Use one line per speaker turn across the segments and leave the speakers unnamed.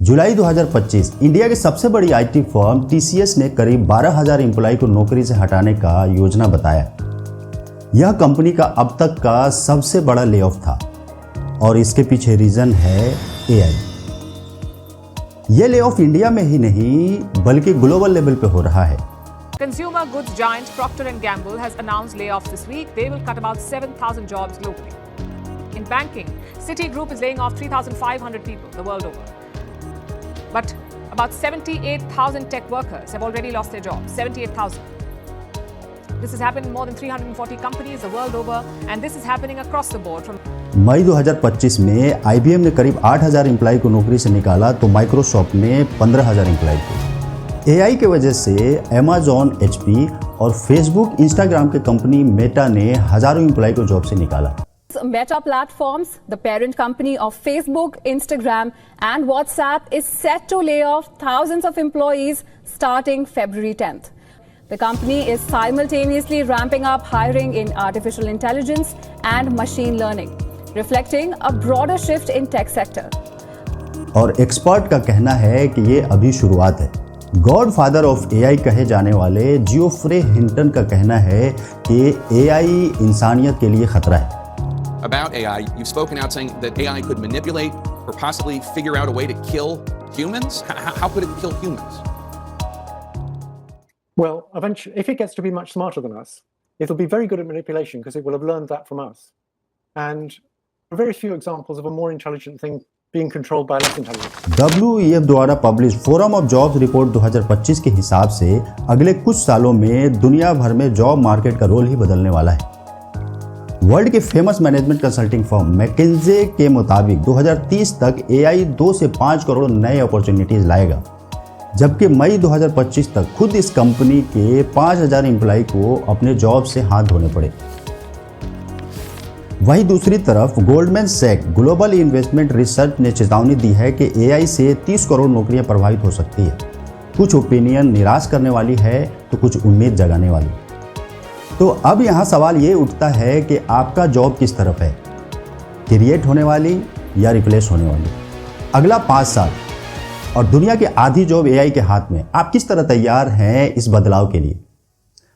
जुलाई 2025 India की सबसे बड़ी आईटी फर्म टीसीएस ने करीब 12,000 एम्प्लॉय को नौकरी से हटाने का योजना बताया। यह कंपनी का अब तक का सबसे बड़ा ले ऑफ था और इसके पीछे रीजन है एआई। यह ले ऑफ इंडिया में ही नहीं बल्कि ग्लोबल लेवल पे हो रहा है।
Consumer goods giant Procter & Gamble has announced layoffs this week. They will cut about 7,000 jobs globally. In banking, Citigroup is laying off 3,500 people the world over. But about 78,000 tech workers have already lost their jobs. 78,000. This has happened in more than 340 companies the world over, and this is happening across the board.
मई 2025 में IBM ने करीब 8,000 employ को नौकरी से निकाला तो Microsoft ने 15,000 employ को। एआई की वजह से Amazon, HP और Facebook, Instagram के कंपनी मेटा ने हजारों एम्प्लॉय को जॉब से निकाला।
Meta Platforms, the parent company of Facebook, Instagram and WhatsApp, is set to lay off thousands of employees starting February 10th. The company is simultaneously ramping up hiring in artificial intelligence and machine learning, reflecting a broader shift in tech sector.
और expert का कहना है कि ये अभी शुरुआत है। God father of AI कहे जाने वाले जियोफ्रे हिंटन का कहना है कि एआई इंसानियत के लिए खतरा है।
About AI, you've spoken out saying that AI could manipulate or possibly figure out a way to kill humans. How could it kill humans?
Well, eventually, if it gets to be much smarter than us, it'll be very good at manipulation because it will have learned that from us. And there are very few examples of a more intelligent thing being controlled by less intelligent.
WEF द्वारा publish forum of jobs report 2025 के हिसाब से अगले कुछ सालों में दुनिया भर में जॉब मार्केट का रोल ही बदलने वाला है। वर्ल्ड के फेमस मैनेजमेंट कंसल्टिंग फर्म मैकिन्जे के मुताबिक 2030 तक एआई 2 से 5 करोड़ नए अपॉर्चुनिटीज लाएगा, जबकि मई 2025 तक खुद इस कंपनी के 5,000 एम्प्लॉय को अपने जॉब से हाथ धोने पड़े। वहीं दूसरी तरफ Goldman Sachs global investment research ने चेतावनी दी है कि एआई से 30 करोड़ नौकरियां प्रभावित हो सकती है। कुछ ओपिनियन निराश करने वाली है तो कुछ उम्मीद जगाने वाली। तो अब यहाँ सवाल ये उठता है कि आपका जॉब किस तरफ है, क्रिएट होने वाली या रिप्लेस होने वाली। अगला 5 साल और दुनिया की आधी जॉब एआई के हाथ में, आप किस तरह तैयार हैं इस बदलाव के लिए?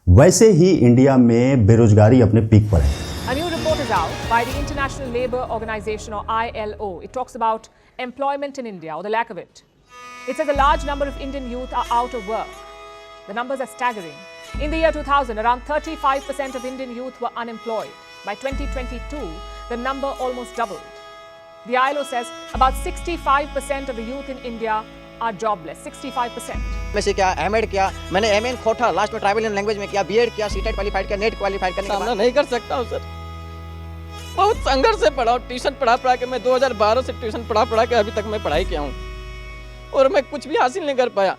वैसे ही इंडिया में बेरोजगारी अपने पीक पर है।
A new report is out by the International Labour Organization or ILO. It talks about employment in India or the lack of it. It says a large number of Indian youth are out of work. The numbers are staggering. In the year 2000, around 35% of Indian youth were unemployed. By 2022, the number almost doubled. The ILO says about 65% of the youth in India are jobless. 65%.
में से क्या MEd किया, मैंने MN खोटा, last में tribal language में किया, BEd किया, सीटेट क्वालीफाइड किया, नेट क्वालीफाइड करने के बाद
नहीं कर सकता हूँ सर। बहुत संघर्ष से पढ़ा हूँ, ट्यूशन पढ़ा के मैं 2012 से ट्यूशन पढ़ा के अभी तक मैं पढ़ाई किया हूँ और मैं कुछ भी हासिल नहीं कर पाया।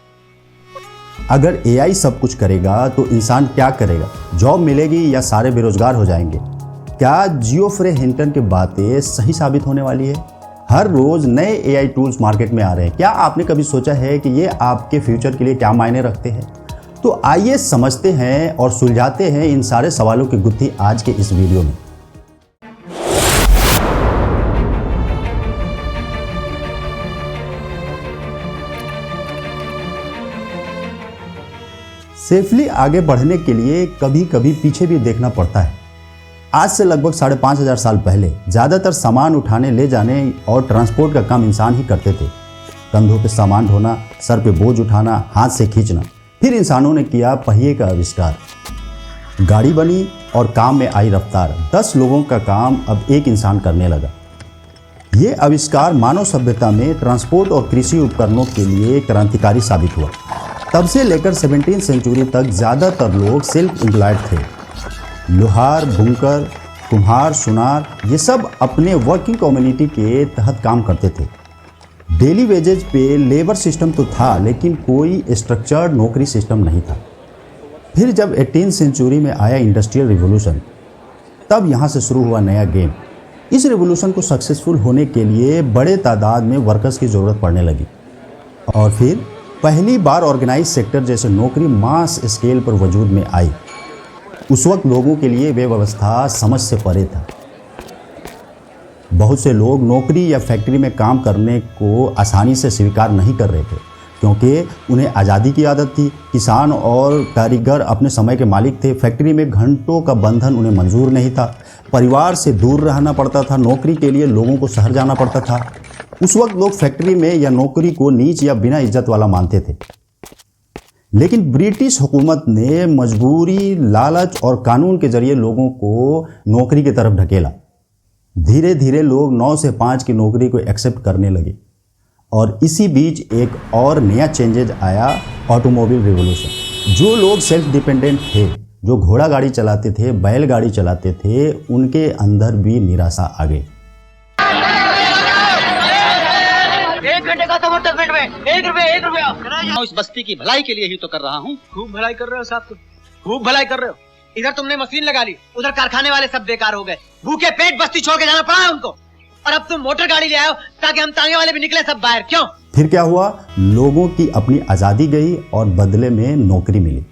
अगर एआई सब कुछ करेगा तो इंसान क्या करेगा? जॉब मिलेगी या सारे बेरोजगार हो जाएंगे? क्या जियोफ्रे हिंटन की बातें सही साबित होने वाली है? हर रोज नए एआई टूल्स मार्केट में आ रहे हैं। क्या आपने कभी सोचा है कि ये आपके फ्यूचर के लिए क्या मायने रखते हैं? तो आइए समझते हैं और सुलझाते हैं इन सारे सवालों की गुत्थी आज के इस वीडियो में। सेफली आगे बढ़ने के लिए कभी कभी पीछे भी देखना पड़ता है। आज से लगभग 5,500 साल पहले ज़्यादातर सामान उठाने ले जाने और ट्रांसपोर्ट का काम इंसान ही करते थे। कंधों पे सामान ढोना, सर पे बोझ उठाना, हाथ से खींचना। फिर इंसानों ने किया पहिए का आविष्कार, गाड़ी बनी और काम में आई रफ्तार। 10 लोगों का काम अब एक इंसान करने लगा। ये आविष्कार मानव सभ्यता में ट्रांसपोर्ट और कृषि उपकरणों के लिए क्रांतिकारी साबित हुआ। तब से लेकर 17वीं सेंचुरी तक ज़्यादातर लोग सेल्फ एम्प्लॉयड थे। लोहार, बुनकर, कुम्हार, सुनार, ये सब अपने वर्किंग कम्युनिटी के तहत काम करते थे। डेली वेजेज पे लेबर सिस्टम तो था, लेकिन कोई स्ट्रक्चर्ड नौकरी सिस्टम नहीं था। फिर जब 18वीं सेंचुरी में आया इंडस्ट्रियल रिवॉल्यूशन, तब यहाँ से शुरू हुआ नया गेम। इस रिवॉल्यूशन को सक्सेसफुल होने के लिए बड़े तादाद में वर्कर्स की ज़रूरत पड़ने लगी और फिर पहली बार ऑर्गेनाइज सेक्टर जैसे नौकरी मास स्केल पर वजूद में आई। उस वक्त लोगों के लिए वे व्यवस्था समझ से परे था। बहुत से लोग नौकरी या फैक्ट्री में काम करने को आसानी से स्वीकार नहीं कर रहे थे, क्योंकि उन्हें आज़ादी की आदत थी। किसान और कारीगर अपने समय के मालिक थे। फैक्ट्री में घंटों का बंधन उन्हें मंजूर नहीं था। परिवार से दूर रहना पड़ता था। नौकरी के लिए लोगों को शहर जाना पड़ता था। उस वक्त लोग फैक्ट्री में या नौकरी को नीच या बिना इज्जत वाला मानते थे। लेकिन ब्रिटिश हुकूमत ने मजबूरी, लालच और कानून के जरिए लोगों को नौकरी की तरफ ढकेला। धीरे धीरे लोग 9 से 5 की नौकरी को एक्सेप्ट करने लगे। और इसी बीच एक और नया चेंजेज आया, ऑटोमोबाइल रिवॉल्यूशन। जो लोग सेल्फ डिपेंडेंट थे, जो घोड़ा गाड़ी चलाते थे, बैलगाड़ी चलाते थे, उनके अंदर भी निराशा आ गई।
1 घंटे का तो 10 मिनट में 1 रुपया। इस बस्ती की भलाई के लिए ही तो कर रहा हूँ। खूब भलाई कर रहे हो साहब, तुम खूब भलाई कर रहे हो। इधर तुमने मशीन लगा ली, उधर कारखाने वाले सब बेकार हो गए। भूखे पेट बस्ती छोड़ के जाना पड़ा है उनको। और अब तुम मोटर गाड़ी ले आओ ताकि हम तांगे वाले भी निकले सब बाहर। क्यों?
फिर क्या हुआ? लोगों की अपनी आज़ादी गई और बदले में नौकरी मिली।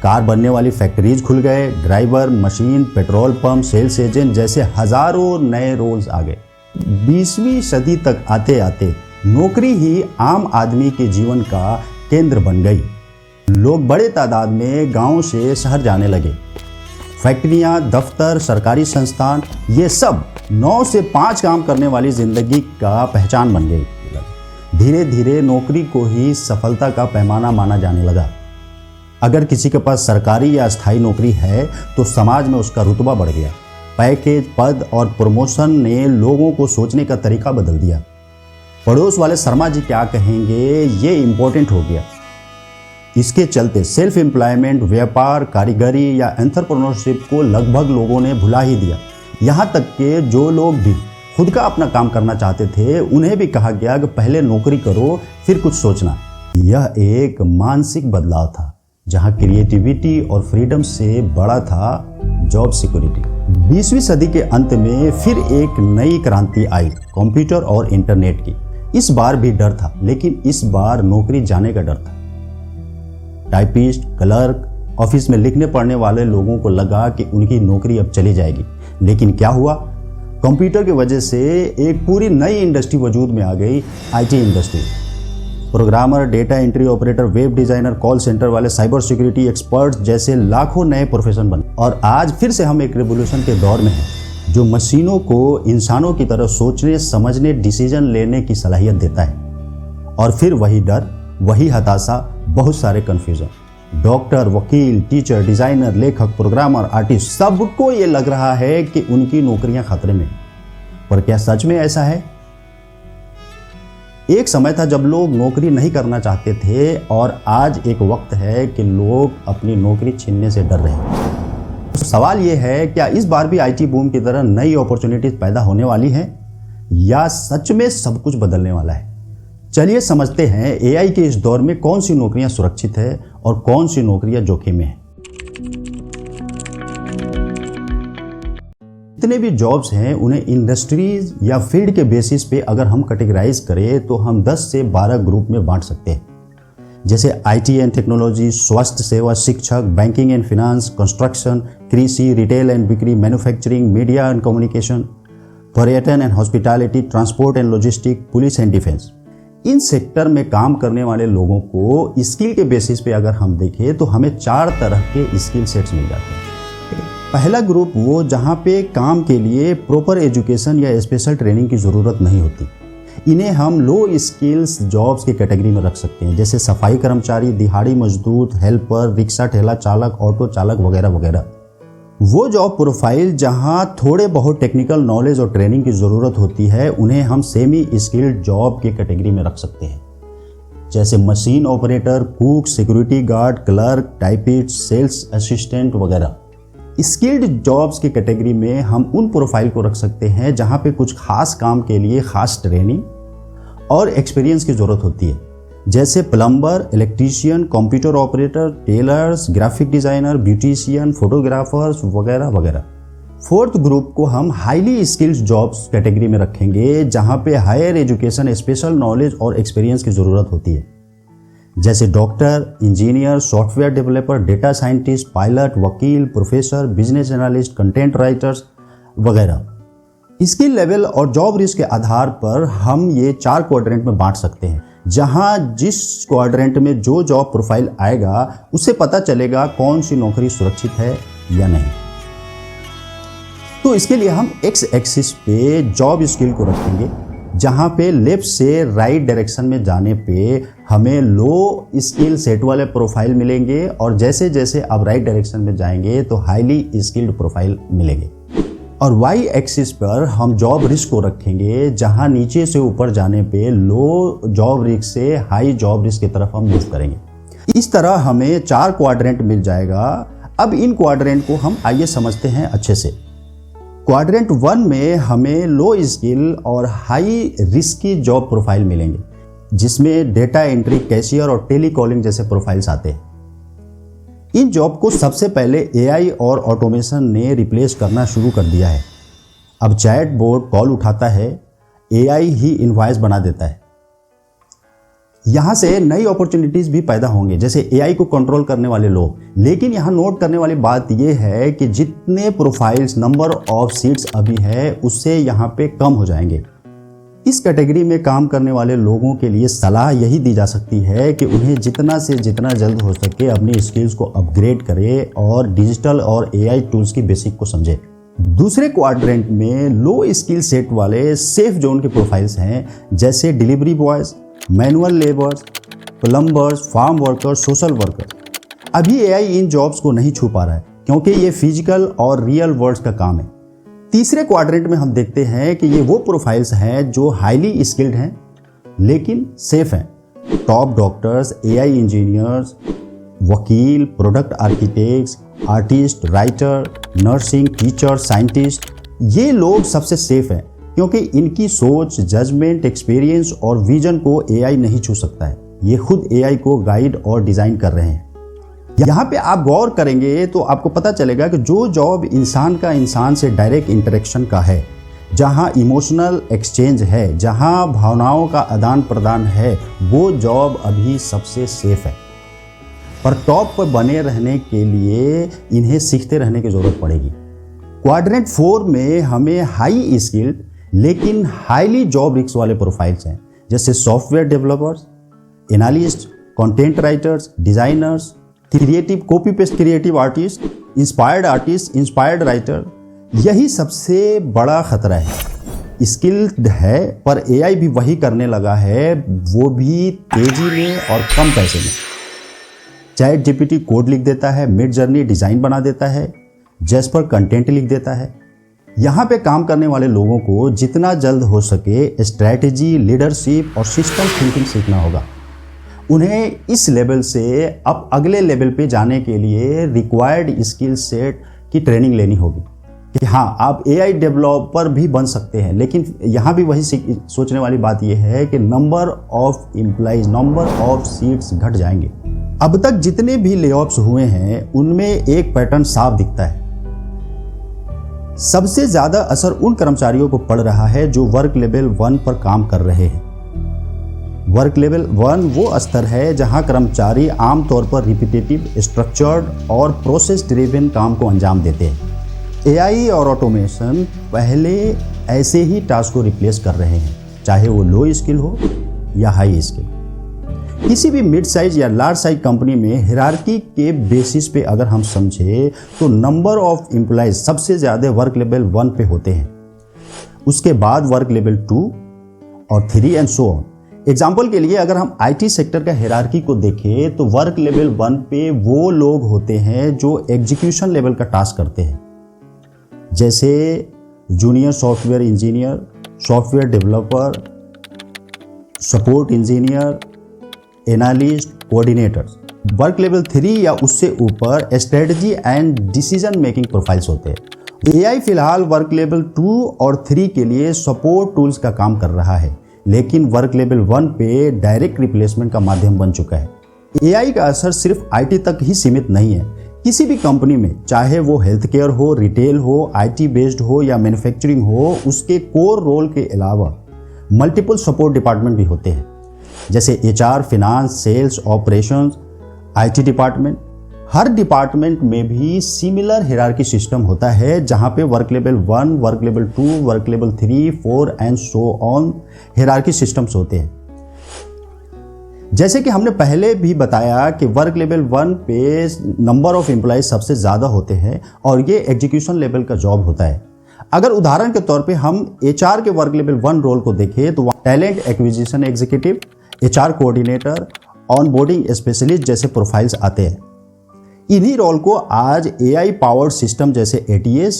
कार बनने वाली फैक्ट्रीज खुल गए। Driver, machine, petrol pump, sales agent जैसे हजारों नए रोल्स आ गए। 20वीं सदी तक आते आते नौकरी ही आम आदमी के जीवन का केंद्र बन गई। लोग बड़े तादाद में गांव से शहर जाने लगे। फैक्ट्रियां, दफ्तर, सरकारी संस्थान, ये सब 9 से 5 काम करने वाली जिंदगी का पहचान बन गई। धीरे धीरे नौकरी को ही सफलता का पैमाना माना जाने लगा। अगर किसी के पास सरकारी या स्थायी नौकरी है तो समाज में उसका रुतबा बढ़ गया। पैकेज, पद और प्रमोशन ने लोगों को सोचने का तरीका बदल दिया। पड़ोस वाले शर्मा जी क्या कहेंगे, ये इम्पोर्टेंट हो गया। इसके चलते सेल्फ एम्प्लॉयमेंट, व्यापार, कारीगरी या एंटरप्रेन्योरशिप को लगभग लोगों ने भुला ही दिया। यहाँ तक कि जो लोग भी खुद का अपना काम करना चाहते थे, उन्हें भी कहा गया कि पहले नौकरी करो फिर कुछ सोचना। यह एक मानसिक बदलाव था, जहाँ क्रिएटिविटी और फ्रीडम से बड़ा था जॉब सिक्योरिटी। 20वीं सदी के अंत में फिर एक नई क्रांति आई, कंप्यूटर और इंटरनेट की। इस बार भी डर था, लेकिन इस बार नौकरी जाने का डर था। टाइपिस्ट, क्लर्क, ऑफिस में लिखने पढ़ने वाले लोगों को लगा कि उनकी नौकरी अब चली जाएगी। लेकिन क्या हुआ? कंप्यूटर की वजह से एक पूरी नई इंडस्ट्री वजूद में आ गई, IT industry. Programmer, data entry operator, web designer, call centre वाले, साइबर सिक्योरिटी एक्सपर्ट्स जैसे लाखों नए प्रोफेशन बने। और आज फिर से हम एक रिवॉल्यूशन के दौर में हैं, जो मशीनों को इंसानों की तरह सोचने, समझने, डिसीजन लेने की सलाहियत देता है। और फिर वही डर, वही हताशा, बहुत सारे कन्फ्यूजन। डॉक्टर, वकील, टीचर, डिजाइनर, लेखक, प्रोग्रामर, आर्टिस्ट, सबको ये लग रहा है कि उनकी नौकरियां खतरे में। पर क्या सच में ऐसा है? एक समय था जब लोग नौकरी नहीं करना चाहते थे, और आज एक वक्त है कि लोग अपनी नौकरी छीनने से डर रहे हैं। तो सवाल यह है, क्या इस बार भी आईटी बूम की तरह नई अपॉर्चुनिटीज पैदा होने वाली हैं, या सच में सब कुछ बदलने वाला है? चलिए समझते हैं एआई के इस दौर में कौन सी नौकरियां सुरक्षित है और कौन सी नौकरियां जोखिम में है। जितने भी जॉब्स हैं उन्हें इंडस्ट्रीज या फील्ड के बेसिस पे अगर हम कैटेगराइज करें तो हम 10 से 12 ग्रुप में बांट सकते हैं। जैसे आईटी एंड टेक्नोलॉजी, स्वास्थ्य सेवा, शिक्षक, बैंकिंग एंड फिनांस, कंस्ट्रक्शन, कृषि, रिटेल एंड बिक्री, मैन्युफैक्चरिंग, मीडिया एंड कम्युनिकेशन, पर्यटन and hospitality, transport and logistic, police and defence. In sector में काम करने वाले लोगों को स्किल के बेसिस पे अगर हम देखें तो हमें 4 तरह के स्किल सेट्स मिल जाते हैं। पहला ग्रुप वो जहाँ पे काम के लिए प्रॉपर एजुकेशन या स्पेशल ट्रेनिंग की ज़रूरत नहीं होती। इन्हें हम लो स्किल्स जॉब्स की कैटेगरी में रख सकते हैं, जैसे सफाई कर्मचारी, दिहाड़ी मजदूर, हेल्पर, रिक्शा ठेला चालक, ऑटो चालक वगैरह वगैरह। वो जॉब प्रोफाइल जहां थोड़े बहुत टेक्निकल नॉलेज और ट्रेनिंग की ज़रूरत होती है, उन्हें हम सेमी स्किल्ड जॉब की कैटेगरी में रख सकते हैं, जैसे machine operator, cook, security guard, clerk, typist, sales assistant वगैरह। स्किल्ड जॉब्स की कैटेगरी में हम उन प्रोफाइल को रख सकते हैं जहां पे कुछ खास काम के लिए खास ट्रेनिंग और एक्सपीरियंस की ज़रूरत होती है, जैसे plumber, electrician, computer operator, tailors, graphic designer, beautician, photographers वगैरह वगैरह। फोर्थ ग्रुप को हम हाईली स्किल्ड जॉब्स कैटेगरी में रखेंगे, जहां पे हायर एजुकेशन, स्पेशल नॉलेज और एक्सपीरियंस की ज़रूरत होती है, जैसे doctor, engineer, software developer, data scientist, pilot, वकील, professor, business analyst, content writers वगैरह। स्किल लेवल और जॉब रिस्क के आधार पर हम ये 4 क्वाड्रेंट में बांट सकते हैं, जहां जिस क्वाड्रेंट में जो जॉब प्रोफाइल आएगा उससे पता चलेगा कौन सी नौकरी सुरक्षित है या नहीं। तो इसके लिए हम एक्स एक्सिस पे जॉब स्किल को रखेंगे, जहां पे लेफ्ट से राइट डायरेक्शन में जाने पे हमें लो स्किल सेट वाले प्रोफाइल मिलेंगे और जैसे जैसे आप राइट डायरेक्शन में जाएंगे तो हाईली स्किल्ड प्रोफाइल मिलेंगे। और वाई एक्सिस पर हम जॉब रिस्क को रखेंगे, जहां नीचे से ऊपर जाने पे लो जॉब रिस्क से हाई जॉब रिस्क की तरफ हम मूव करेंगे। इस तरह हमें 4 क्वाड्रेंट मिल जाएगा। अब इन क्वाड्रेंट को हम आइए समझते हैं अच्छे से। क्वाड्रेंट 1 में हमें लो स्किल और हाई रिस्की जॉब प्रोफाइल मिलेंगे, जिसमें डेटा एंट्री, कैशियर और टेलीकॉलिंग जैसे प्रोफाइल्स आते हैं। इन जॉब को सबसे पहले एआई और ऑटोमेशन ने रिप्लेस करना शुरू कर दिया है। अब चैट बोट कॉल उठाता है, एआई ही इनवॉइस बना देता है। यहां से नई अपॉर्चुनिटीज भी पैदा होंगे, जैसे एआई को कंट्रोल करने वाले लोग। लेकिन यहां नोट करने वाली बात यह है कि जितने प्रोफाइल्स, नंबर ऑफ सीट्स अभी है, उससे यहां पे कम हो जाएंगे। इस कैटेगरी में काम करने वाले लोगों के लिए सलाह यही दी जा सकती है कि उन्हें जितना से जितना जल्द हो सके अपनी स्किल्स को अपग्रेड करें और डिजिटल और एआई टूल्स की बेसिक को समझे। दूसरे क्वाड्रेंट में लो स्किल सेट वाले सेफ जोन के प्रोफाइल्स हैं, जैसे delivery boys, manual labours, plumbers, farm workers, social workers. अभी एआई इन जॉब्स को नहीं छू पा रहा है क्योंकि ये फिजिकल और रियल वर्ल्ड का काम है। तीसरे क्वाड्रेंट में हम देखते हैं कि ये वो प्रोफाइल्स हैं जो हाईली स्किल्ड हैं लेकिन सेफ हैं। टॉप डॉक्टर्स, एआई इंजीनियर्स, वकील, product architects, artist, writer, nursing, teacher, scientist, ये लोग सबसे सेफ हैं क्योंकि इनकी सोच, जजमेंट, एक्सपीरियंस और विजन को एआई नहीं छू सकता है। ये खुद एआई को गाइड और डिजाइन कर रहे हैं। यहाँ पे आप गौर करेंगे तो आपको पता चलेगा कि जो जॉब इंसान का इंसान से डायरेक्ट इंटरेक्शन का है, जहाँ इमोशनल एक्सचेंज है, जहाँ भावनाओं का आदान प्रदान है, वो जॉब अभी सबसे सेफ है। पर टॉप पर बने रहने के लिए इन्हें सीखते रहने की जरूरत पड़ेगी। क्वाड्रेंट 4 में हमें हाई स्किल्ड लेकिन हाईली जॉब रिस्क वाले प्रोफाइल्स हैं, जैसे software developers, analyst, content writers, designers, creative copy paste creative artist, inspired writer. यही सबसे बड़ा खतरा है। स्किल्ड है पर एआई भी वही करने लगा है, वो भी तेजी में और कम पैसे में। चैट जीपीटी कोड लिख देता है, मिड जर्नी डिजाइन बना देता है, जैस्पर कंटेंट लिख देता है। यहाँ पे काम करने वाले लोगों को जितना जल्द हो सके स्ट्रैटेजी, लीडरशिप और सिस्टम थिंकिंग सीखना होगा। उन्हें इस लेवल से अब अगले लेवल पे जाने के लिए रिक्वायर्ड स्किल सेट की ट्रेनिंग लेनी होगी कि हाँ, आप एआई डेवलपर भी बन सकते हैं। लेकिन यहाँ भी वही सोचने वाली बात यह है कि number of employees, number of seats घट जाएंगे। अब तक जितने भी लेऑफ्स हुए हैं उनमें एक पैटर्न साफ दिखता है। सबसे ज्यादा असर उन कर्मचारियों को पड़ रहा है जो वर्क लेवल 1 पर काम कर रहे हैं। वर्क लेवल 1 वो स्तर है जहां कर्मचारी आमतौर पर रिपीटेटिव, स्ट्रक्चर्ड और प्रोसेस ड्रिवन काम को अंजाम देते हैं। एआई और ऑटोमेशन पहले ऐसे ही टास्क को रिप्लेस कर रहे हैं, चाहे वो लो स्किल हो या हाई स्किल। किसी भी मिड साइज या लार्ज साइज कंपनी में हिरार्की के बेसिस पे अगर हम समझे तो नंबर ऑफ एम्प्लॉइज सबसे ज्यादा वर्क लेवल 1 पे होते हैं, उसके बाद वर्क लेवल 2 और 3 एंड सो ऑन। एग्जाम्पल के लिए अगर हम आईटी सेक्टर का हिरार्की को देखें तो वर्क लेवल 1 पे वो लोग होते हैं जो एग्जीक्यूशन लेवल का टास्क करते हैं, जैसे junior software engineer, software developer, support engineer, analyst, coordinators. Work level 3 या उससे ऊपर strategy and decision making profiles होते हैं। एआई फिलहाल वर्क लेवल 2 और 3 के लिए सपोर्ट टूल्स का काम कर रहा है, लेकिन वर्क लेवल 1 पे डायरेक्ट रिप्लेसमेंट का माध्यम बन चुका है। एआई का असर सिर्फ आईटी तक ही सीमित नहीं है। किसी भी कंपनी में, चाहे वो हेल्थ केयर हो, रिटेल हो, आईटी बेस्ड हो या मैन्युफैक्चरिंग हो, उसके कोर रोल के अलावा मल्टीपल सपोर्ट डिपार्टमेंट भी होते हैं, जैसे HR, finance, sales, operations, IT department, हर डिपार्टमेंट में भी सिमिलर हिरार्की सिस्टम होता है, जहां पे work level 1, work level 2, work level 3, 4 and so on hierarchy systems होते हैं। जैसे कि हमने पहले भी बताया कि वर्क लेवल 1 पे नंबर ऑफ एम्प्लॉयज सबसे ज़्यादा होते हैं और ये एग्जीक्यूशन लेवल का जॉब होता है। अगर उदाहरण के तौर पे हम HR के वर्क लेवल 1 रोल को देखें तो वहाँ talent acquisition executive, HR coordinator, onboarding specialist जैसे प्रोफाइल्स आते हैं। इन्हीं रोल को आज AI पावर्ड सिस्टम जैसे ATS,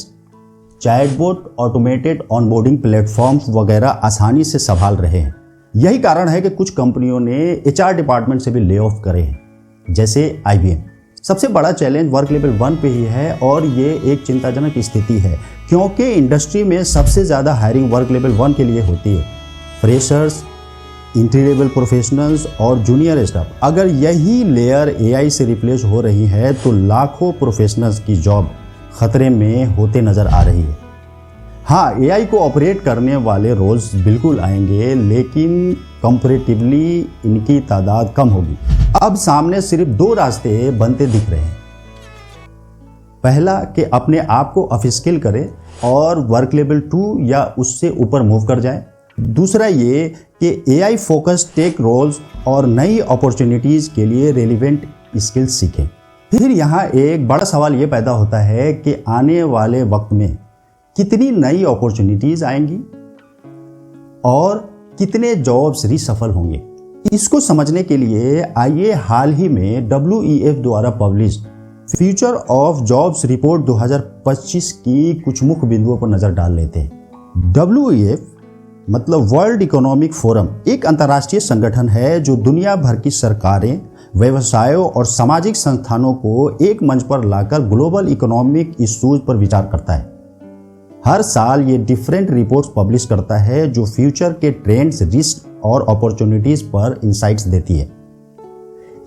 chatbot, automated onboarding platforms वगैरह आसानी से संभाल रहे हैं। यही कारण है कि कुछ कंपनियों ने HR डिपार्टमेंट से भी ले ऑफ करे हैं, जैसे IBM। सबसे बड़ा चैलेंज वर्क लेवल 1 पे ही है और ये एक चिंताजनक स्थिति है, क्योंकि इंडस्ट्री में सबसे ज़्यादा हायरिंग वर्क लेवल 1 के लिए होती है। फ्रेशर्स, एंट्री लेवल प्रोफेशनल्स और जूनियर स्टाफ, अगर यही लेयर AI से रिप्लेस हो रही है तो लाखों प्रोफेशनल्स की जॉब खतरे में होते नज़र आ रही है। हाँ, AI को ऑपरेट करने वाले रोल्स बिल्कुल आएंगे, लेकिन कंपैरेटिवली इनकी तादाद कम होगी। अब सामने सिर्फ 2 रास्ते बनते दिख रहे हैं। पहला कि अपने आप को अपस्किल करें और वर्क लेवल 2 या उससे ऊपर मूव कर जाएं। दूसरा ये कि AI फोकस टेक रोल्स और नई अपॉर्चुनिटीज़ के लिए रेलिवेंट स्किल्स सीखें। फिर यहाँ एक बड़ा सवाल ये पैदा होता है कि आने वाले वक्त में कितनी नई अपॉर्चुनिटीज़ आएंगी और कितने जॉब्स रिशफल होंगे। इसको समझने के लिए आइए हाल ही में WEF द्वारा published future of jobs report 2025 की कुछ मुख्य बिंदुओं पर नज़र डाल लेते हैं। WEF मतलब वर्ल्ड इकोनॉमिक फोरम एक अंतर्राष्ट्रीय संगठन है जो दुनिया भर की सरकारें, व्यवसायों और सामाजिक संस्थानों को एक मंच पर लाकर ग्लोबल इकोनॉमिक इश्यूज पर विचार करता है। हर साल ये डिफरेंट रिपोर्ट्स पब्लिश करता है जो फ्यूचर के ट्रेंड्स, रिस्क और अपॉर्चुनिटीज पर इंसाइट्स देती है।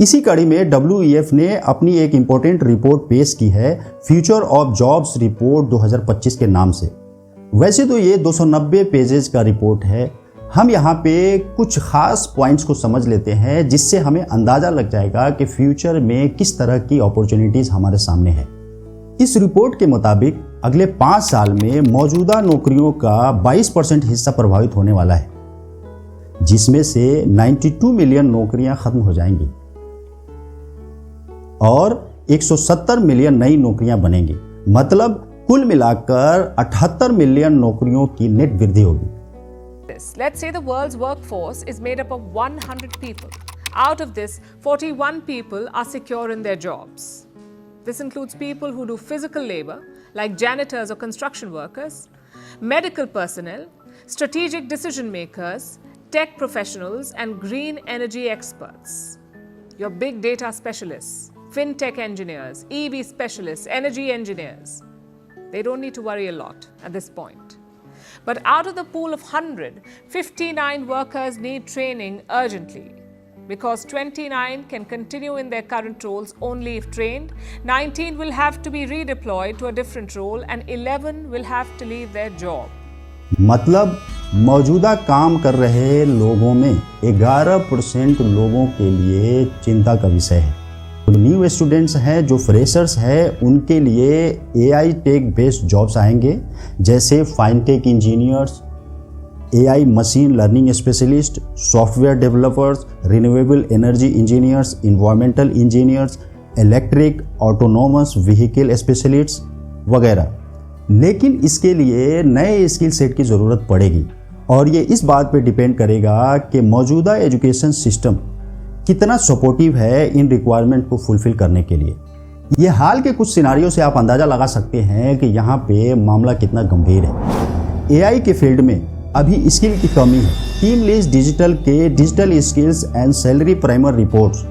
इसी कड़ी में WEF ने अपनी एक इंपॉर्टेंट रिपोर्ट पेश की है, फ्यूचर ऑफ जॉब्स रिपोर्ट 2025 के नाम से। वैसे तो ये 290 पेजेस का रिपोर्ट है। हम यहाँ पे कुछ खास पॉइंट्स को समझ लेते हैं, जिससे हमें अंदाजा लग जाएगा कि फ्यूचर में किस तरह की अपॉर्चुनिटीज हमारे सामने है। इस रिपोर्ट के मुताबिक अगले 5 साल में मौजूदा नौकरियों का 22% हिस्सा प्रभावित होने वाला है, जिसमें से 92 मिलियन नौकरियां खत्म हो जाएंगी और 170 मिलियन नई नौकरियां बनेंगी। मतलब कुल मिलाकर 78 मिलियन नौकरियों की नेट वृद्धि होगी।
Let's say the world's workforce is made up of 100 people. Out of this, 41 people are secure in their jobs. This includes people who do physical labor, like janitors or construction workers, medical personnel, strategic decision makers, tech professionals, and green energy experts. Your big data specialists, fintech engineers, EV specialists, energy engineers. They don't need to worry a lot at this point. But out of the pool of 100, 59 workers need training urgently. Because 29 can continue in their current roles only if trained, 19 will have to be redeployed to a different role, and 11 will have to leave their job.
मतलब मौजूदा काम कर रहे लोगों में 11% लोगों के लिए चिंता का विषय है। जो न्यू स्टूडेंट्स हैं, जो फ्रेशर्स हैं, उनके लिए AI टेक बेस्ड जॉब्स आएंगे, जैसे fintech engineers, AI machine learning specialist, software developers, renewable energy engineers, environmental engineers, electric autonomous vehicle specialist वगैरह। लेकिन इसके लिए नए स्किल सेट की ज़रूरत पड़ेगी और ये इस बात पे डिपेंड करेगा कि मौजूदा एजुकेशन सिस्टम कितना सपोर्टिव है इन रिक्वायरमेंट को फुलफिल करने के लिए। ये हाल के कुछ सिनारियो से आप अंदाज़ा लगा सकते हैं कि यहाँ पे मामला कितना गंभीर है। AI के फील्ड में अभी स्किल की कमी है। टीम लीज डिजिटल के digital skills and salary primer reports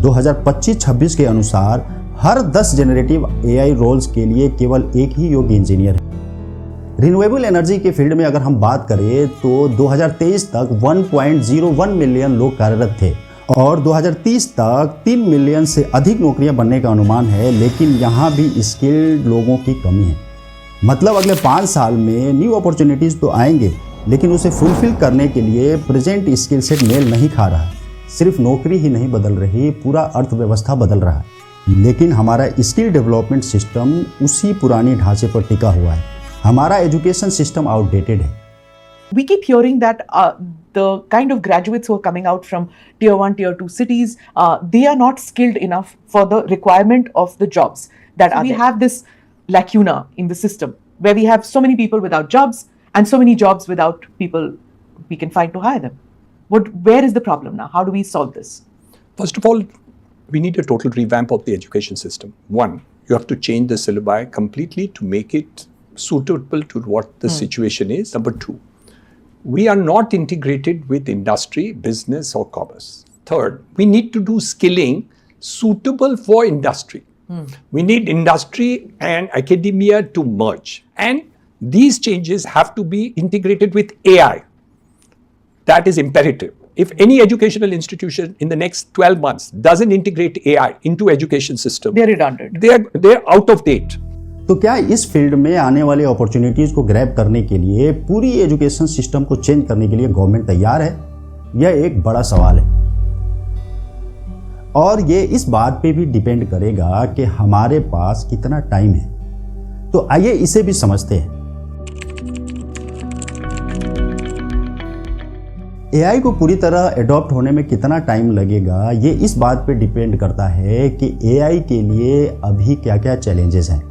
2025-26 के अनुसार हर 10 जनरेटिव AI रोल्स के लिए केवल एक ही योग्य इंजीनियर है। रिन्यूएबल एनर्जी के फील्ड में अगर हम बात करें तो 2023 तक 1.01 मिलियन लोग कार्यरत थे और 2030 तक 3 मिलियन से अधिक नौकरियां बनने का अनुमान है, लेकिन यहाँ भी स्किल्ड लोगों की कमी है। मतलब अगले 5 साल में न्यू अपॉर्चुनिटीज़ तो आएंगे, लेकिन उसे फुलफिल करने के लिए प्रेजेंट स्किल सेट मेल नहीं खा रहा। सिर्फ नौकरी ही नहीं बदल रही, पूरा अर्थव्यवस्था बदल रहा है। लेकिन हमारा स्किल डेवलपमेंट सिस्टम उसी पुरानी ढांचे पर टिका हुआ है। हमारा एजुकेशन सिस्टम आउटडेटेड है।
We keep hearing that the kind of graduates who are coming out from tier 1, tier 2 cities, they are not skilled enough for the requirement of the jobs that are there. We have this lacuna in the system where we have so many people without jobs and so many jobs without people we can find to hire them. Where is the problem now? How do we solve this?
First of all, we need a total revamp of the education system. One, you have to change the syllabi completely to make it suitable to what the situation is. Number two, we are not integrated with industry, business or commerce. Third, we need to do skilling suitable for industry. We need industry and academia to merge. And these changes have to be integrated with AI. That is imperative. If any educational institution in the next 12 months doesn't integrate AI into education system,
They're redundant.
They're out of date.
तो क्या इस field में आने वाले opportunities को grab करने के लिए पूरी एजुकेशन सिस्टम को चेंज करने के लिए गवर्नमेंट तैयार है? यह एक बड़ा सवाल है और ये इस बात पे भी डिपेंड करेगा कि हमारे पास कितना टाइम है। तो आइए इसे भी समझते हैं। एआई को पूरी तरह एडॉप्ट होने में कितना टाइम लगेगा, ये इस बात पे डिपेंड करता है कि एआई के लिए अभी क्या क्या चैलेंजेस हैं।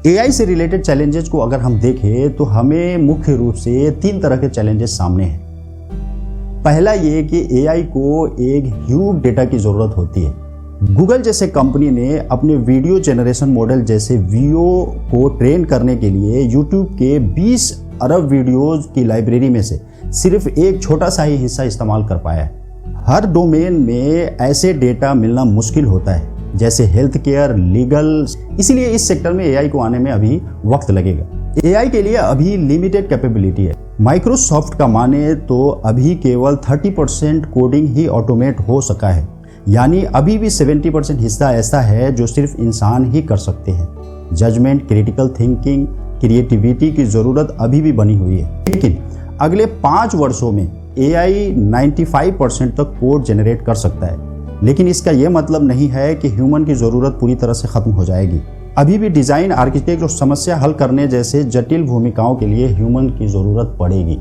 एआई से रिलेटेड चैलेंजेस को अगर हम देखें तो हमें मुख्य रूप से 3 तरह के चैलेंजेस सामने हैं। पहला ये कि एआई को एक ह्यूज डेटा की ज़रूरत होती है। गूगल जैसे कंपनी ने अपने वीडियो जनरेशन मॉडल जैसे वीओ को ट्रेन करने के लिए यूट्यूब के 20 अरब वीडियोज़ की लाइब्रेरी में से सिर्फ एक छोटा सा ही हिस्सा इस्तेमाल कर पाया है। हर डोमेन में ऐसे डेटा मिलना मुश्किल होता है जैसे हेल्थ केयर, लीगल, इसीलिए इस सेक्टर में एआई को आने में अभी वक्त लगेगा। एआई के लिए अभी लिमिटेड कैपेबिलिटी है। माइक्रोसॉफ्ट का माने तो अभी केवल 30% कोडिंग ही ऑटोमेट हो सका है, यानी अभी भी 70% हिस्सा ऐसा है जो सिर्फ इंसान ही कर सकते हैं। जजमेंट, क्रिटिकल थिंकिंग, क्रिएटिविटी की ज़रूरत अभी भी बनी हुई है। लेकिन अगले 5 वर्षों में एआई 95% तक कोड जनरेट कर सकता है, लेकिन इसका यह मतलब नहीं है कि ह्यूमन की ज़रूरत पूरी तरह से ख़त्म हो जाएगी। अभी भी डिज़ाइन, आर्किटेक्ट और समस्या हल करने जैसे जटिल भूमिकाओं के लिए ह्यूमन की ज़रूरत पड़ेगी।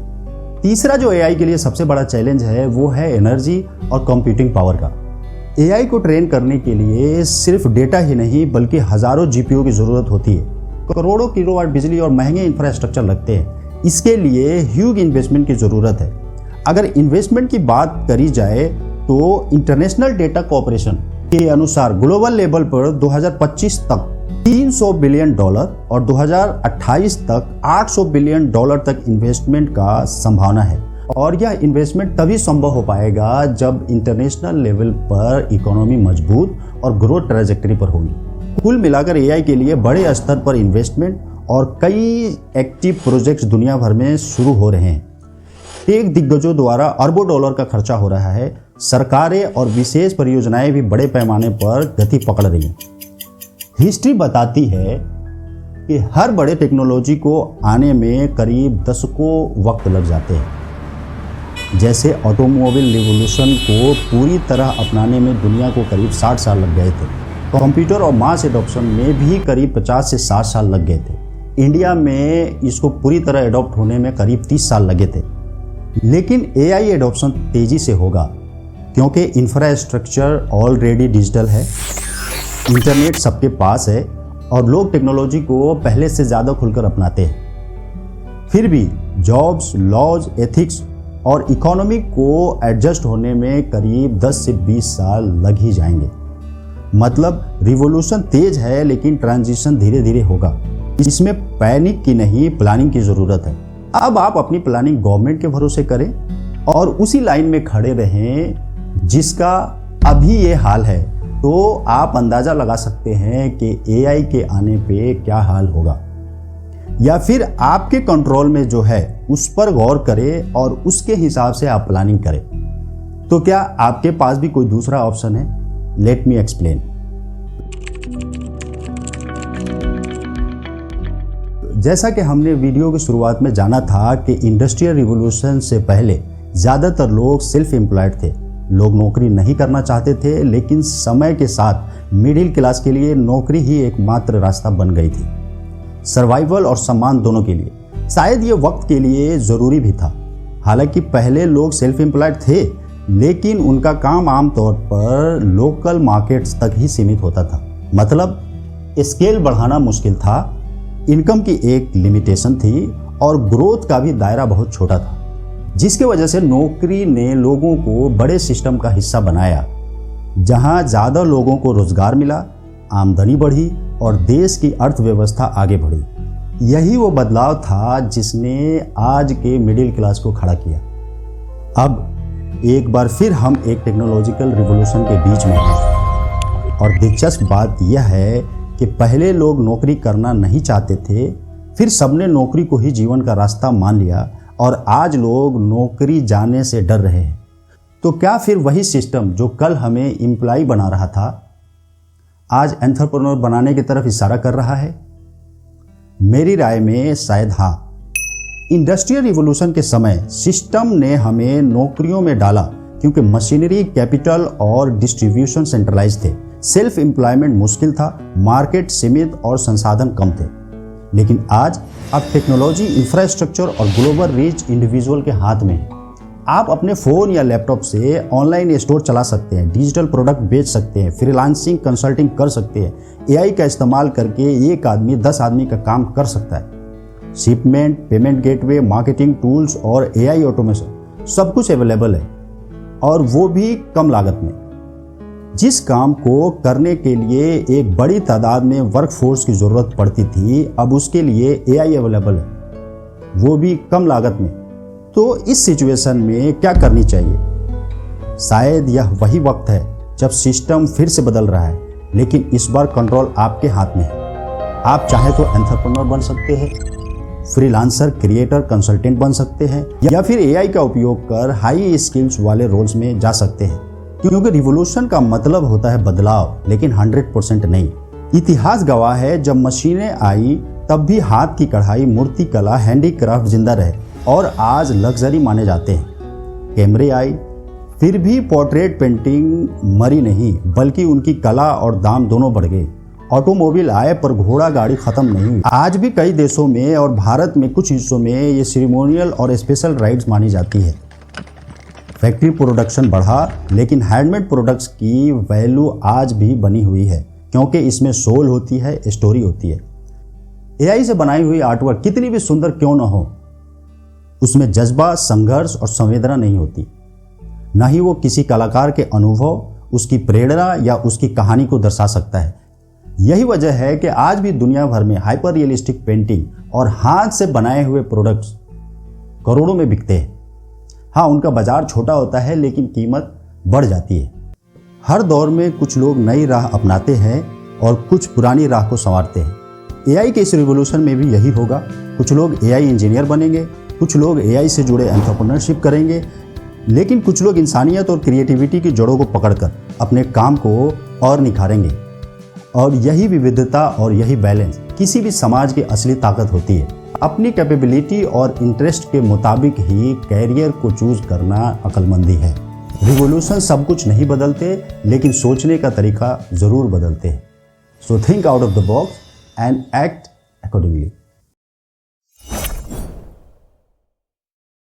तीसरा जो एआई के लिए सबसे बड़ा चैलेंज है वो है एनर्जी और कंप्यूटिंग पावर का। एआई को ट्रेन करने के लिए सिर्फ डेटा ही नहीं बल्कि हज़ारों जीपीयू की ज़रूरत होती है। करोड़ों किलोवाट बिजली और महंगे इंफ्रास्ट्रक्चर लगते हैं। इसके लिए ह्यूज इन्वेस्टमेंट की ज़रूरत है। अगर इन्वेस्टमेंट की बात करी जाए तो इंटरनेशनल डेटा कॉर्पोरेशन के अनुसार ग्लोबल लेवल पर 2025 तक $300 बिलियन और 2028 तक $800 बिलियन तक इन्वेस्टमेंट का संभावना है। और यह इन्वेस्टमेंट तभी संभव हो पाएगा जब इंटरनेशनल लेवल पर इकोनॉमी मजबूत और ग्रोथ ट्रैजेक्टरी पर होगी। कुल मिलाकर एआई के लिए बड़े स्तर पर इन्वेस्टमेंट और कई एक्टिव प्रोजेक्ट्स दुनिया भर में शुरू हो रहे हैं। टेक दिग्गजों द्वारा अरबों डॉलर का खर्चा हो रहा है। सरकारें और विशेष परियोजनाएं भी बड़े पैमाने पर गति पकड़ रही हैं। हिस्ट्री बताती है कि हर बड़े टेक्नोलॉजी को आने में करीब दशकों वक्त लग जाते हैं। जैसे ऑटोमोबाइल रिवॉल्यूशन को पूरी तरह अपनाने में दुनिया को करीब 60 साल लग गए थे। कंप्यूटर और मास एडॉप्शन में भी करीब 50 से 60 साल लग गए थे। इंडिया में इसको पूरी तरह एडॉप्ट होने में करीब 30 साल लगे थे। लेकिन एआई एडॉप्शन तेज़ी से होगा क्योंकि इंफ्रास्ट्रक्चर ऑलरेडी डिजिटल है, इंटरनेट सबके पास है और लोग टेक्नोलॉजी को पहले से ज़्यादा खुलकर अपनाते हैं। फिर भी जॉब्स, लॉज, एथिक्स और इकोनॉमी को एडजस्ट होने में करीब 10 से 20 साल लग ही जाएंगे। मतलब रिवॉल्यूशन तेज है लेकिन ट्रांजिशन धीरे धीरे होगा। इसमें पैनिक की नहीं, प्लानिंग की ज़रूरत है। अब आप अपनी प्लानिंग गवर्नमेंट के भरोसे करें और उसी लाइन में खड़े रहें जिसका अभी ये हाल है, तो आप अंदाज़ा लगा सकते हैं कि एआई के आने पे क्या हाल होगा। या फिर आपके कंट्रोल में जो है उस पर गौर करें और उसके हिसाब से आप प्लानिंग करें। तो क्या आपके पास भी कोई दूसरा ऑप्शन है? Let me explain. जैसा कि हमने वीडियो की शुरुआत में जाना था कि इंडस्ट्रियल रिवॉल्यूशन से पहले ज़्यादातर लोग सेल्फ एम्प्लॉयड थे। लोग नौकरी नहीं करना चाहते थे, लेकिन समय के साथ मिडिल क्लास के लिए नौकरी ही एकमात्र रास्ता बन गई थी, सर्वाइवल और सम्मान दोनों के लिए। शायद ये वक्त के लिए ज़रूरी भी था। हालांकि पहले लोग सेल्फ एम्प्लॉयड थे, लेकिन उनका काम आमतौर पर लोकल मार्केट्स तक ही सीमित होता था। मतलब स्केल बढ़ाना मुश्किल था, इनकम की एक लिमिटेशन थी और ग्रोथ का भी दायरा बहुत छोटा था, जिसकी वजह से नौकरी ने लोगों को बड़े सिस्टम का हिस्सा बनाया, जहां ज़्यादा लोगों को रोजगार मिला, आमदनी बढ़ी और देश की अर्थव्यवस्था आगे बढ़ी। यही वो बदलाव था जिसने आज के मिडिल क्लास को खड़ा किया। अब एक बार फिर हम एक टेक्नोलॉजिकल रिवॉल्यूशन के बीच में हैं और दिलचस्प बात यह है कि पहले लोग नौकरी करना नहीं चाहते थे, फिर सबने नौकरी को ही जीवन का रास्ता मान लिया और आज लोग नौकरी जाने से डर रहे हैं। तो क्या फिर वही सिस्टम जो कल हमें एम्प्लॉय बना रहा था, आज एंटरप्रेन्योर बनाने की तरफ इशारा कर रहा है? मेरी राय में शायद हाँ। इंडस्ट्रियल रिवॉल्यूशन के समय सिस्टम ने हमें नौकरियों में डाला क्योंकि मशीनरी, कैपिटल और डिस्ट्रीब्यूशन सेंट्रलाइज थे। सेल्फ एम्प्लॉयमेंट मुश्किल था, मार्केट सीमित और संसाधन कम थे। लेकिन आज अब टेक्नोलॉजी, इंफ्रास्ट्रक्चर और ग्लोबल रीच इंडिविजुअल के हाथ में है। आप अपने फ़ोन या लैपटॉप से ऑनलाइन स्टोर चला सकते हैं, डिजिटल प्रोडक्ट बेच सकते हैं, फ्रीलांसिंग, कंसल्टिंग कर सकते हैं। एआई का इस्तेमाल करके एक आदमी 10 आदमी का काम कर सकता है। Shipment, payment gateway, marketing tools और एआई ऑटोमेशन सब कुछ अवेलेबल है, और वो भी कम लागत में। जिस काम को करने के लिए एक बड़ी तादाद में वर्कफोर्स की ज़रूरत पड़ती थी, अब उसके लिए एआई अवेलेबल है, वो भी कम लागत में। तो इस सिचुएशन में क्या करनी चाहिए? शायद यह वही वक्त है जब सिस्टम फिर से बदल रहा है, लेकिन इस बार कंट्रोल आपके हाथ में है। आप चाहे तो एंटरप्रेन्योर बन सकते हैं, फ्रीलांसर, क्रिएटर, कंसल्टेंट बन सकते हैं, या फिर एआई का उपयोग कर हाई स्किल्स वाले रोल्स में जा सकते हैं। क्योंकि रिवॉल्यूशन का मतलब होता है बदलाव, लेकिन 100% नहीं। इतिहास गवाह है, जब मशीनें आई तब भी हाथ की कढ़ाई, मूर्ति कला, हैंडीक्राफ्ट जिंदा रहे और आज लग्जरी माने जाते हैं। कैमरे आई, फिर भी पोर्ट्रेट पेंटिंग मरी नहीं, बल्कि उनकी कला और दाम दोनों बढ़ गए। ऑटोमोबाइल आए पर घोड़ा गाड़ी खत्म नहीं हुई। आज भी कई देशों में और भारत में कुछ हिस्सों में ये सेरेमोनियल और स्पेशल राइड्स मानी जाती है। फैक्ट्री प्रोडक्शन बढ़ा, लेकिन हैंडमेड प्रोडक्ट्स की वैल्यू आज भी बनी हुई है, क्योंकि इसमें सोल होती है, स्टोरी होती है। एआई से बनाई हुई आर्टवर्क कितनी भी सुंदर क्यों न हो, उसमें जज्बा, संघर्ष और संवेदना नहीं होती। न ही वो किसी कलाकार के अनुभव, उसकी प्रेरणा या उसकी कहानी को दर्शा सकता है। यही वजह है कि आज भी दुनिया भर में हाइपर रियलिस्टिक पेंटिंग और हाथ से बनाए हुए प्रोडक्ट्स करोड़ों में बिकते हैं। हाँ, उनका बाजार छोटा होता है, लेकिन कीमत बढ़ जाती है। हर दौर में कुछ लोग नई राह अपनाते हैं और कुछ पुरानी राह को संवारते हैं। एआई के इस रिवॉल्यूशन में भी यही होगा। कुछ लोग एआई इंजीनियर बनेंगे, कुछ लोग एआई से जुड़े एंटरप्रेन्योरशिप करेंगे, लेकिन कुछ लोग इंसानियत और क्रिएटिविटी की जड़ों को पकड़कर अपने काम को और निखारेंगे। और यही विविधता और यही बैलेंस किसी भी समाज की असली ताकत होती है। अपनी कैपेबिलिटी और इंटरेस्ट के मुताबिक ही कैरियर को चूज करना अक्लमंदी है। रिवॉल्यूशन सब कुछ नहीं बदलते, लेकिन सोचने का तरीका ज़रूर बदलते हैं। So think out of the box and act accordingly.